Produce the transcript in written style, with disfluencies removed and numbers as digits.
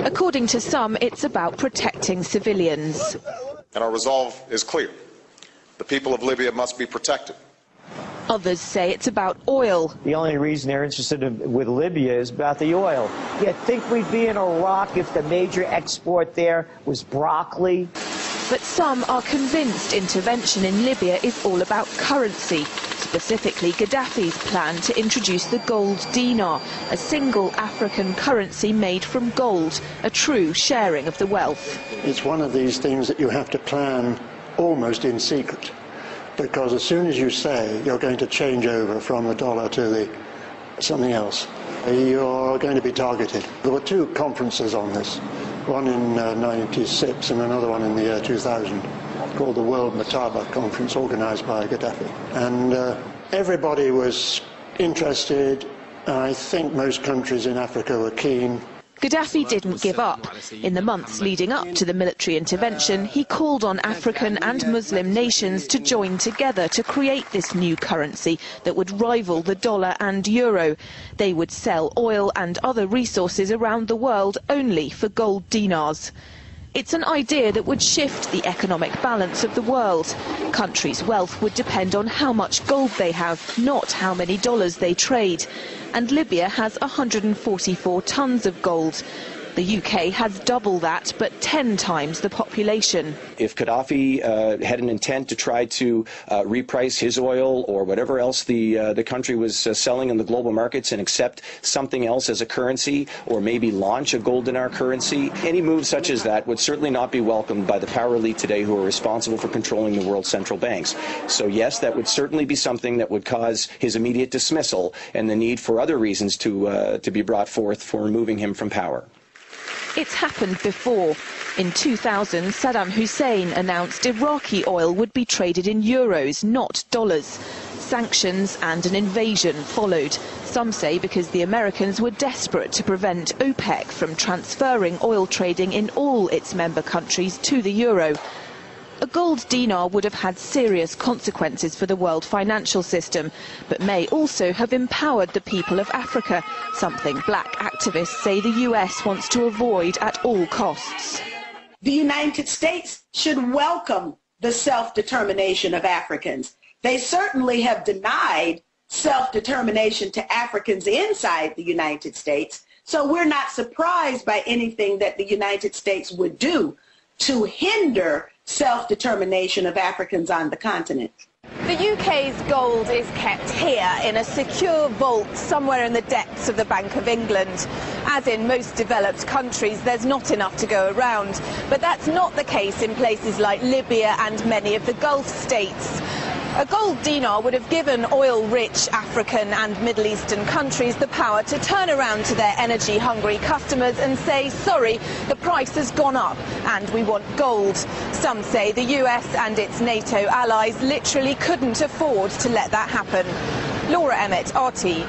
According to some, it's about protecting civilians. And our resolve is clear. The people of Libya must be protected. Others say it's about oil. The only reason they're interested with Libya is about the oil. You'd think we'd be in Iraq if the major export there was broccoli. But some are convinced intervention in Libya is all about currency, specifically Gaddafi's plan to introduce the gold dinar, a single African currency made from gold, a true sharing of the wealth. It's one of these things that you have to plan almost in secret, because as soon as you say you're going to change over from the dollar to something else, you're going to be targeted. There were two conferences on this, one in '96 and another one in the year 2000, called the World Mataba Conference, organized by Gaddafi. And everybody was interested. I think most countries in Africa were keen. Gaddafi didn't give up. In the months leading up to the military intervention, he called on African and Muslim nations to join together to create this new currency that would rival the dollar and euro. They would sell oil and other resources around the world only for gold dinars. It's an idea that would shift the economic balance of the world. Countries' wealth would depend on how much gold they have, not how many dollars they trade. And Libya has 144 tons of gold. The UK has double that, but 10 times the population. If Gaddafi had an intent to try to reprice his oil or whatever else the country was selling in the global markets and accept something else as a currency, or maybe launch a gold dinar currency, any move such as that would certainly not be welcomed by the power elite today who are responsible for controlling the world's central banks. So yes, that would certainly be something that would cause his immediate dismissal and the need for other reasons to be brought forth for removing him from power. It's happened before. In 2000, Saddam Hussein announced Iraqi oil would be traded in euros, not dollars. Sanctions and an invasion followed. Some say because the Americans were desperate to prevent OPEC from transferring oil trading in all its member countries to the euro. A gold dinar would have had serious consequences for the world financial system, but may also have empowered the people of Africa, something black activists say the US wants to avoid at all costs. The United States should welcome the self-determination of Africans. They certainly have denied self-determination to Africans inside the United States, so we're not surprised by anything that the United States would do to hinder self-determination of Africans on the continent. The UK's gold is kept here in a secure vault somewhere in the depths of the Bank of England. As in most developed countries, there's not enough to go around. But that's not the case in places like Libya and many of the Gulf states. A gold dinar would have given oil-rich African and Middle Eastern countries the power to turn around to their energy-hungry customers and say, sorry, the price has gone up and we want gold. Some say the US and its NATO allies literally couldn't afford to let that happen. Laura Emmett, RT.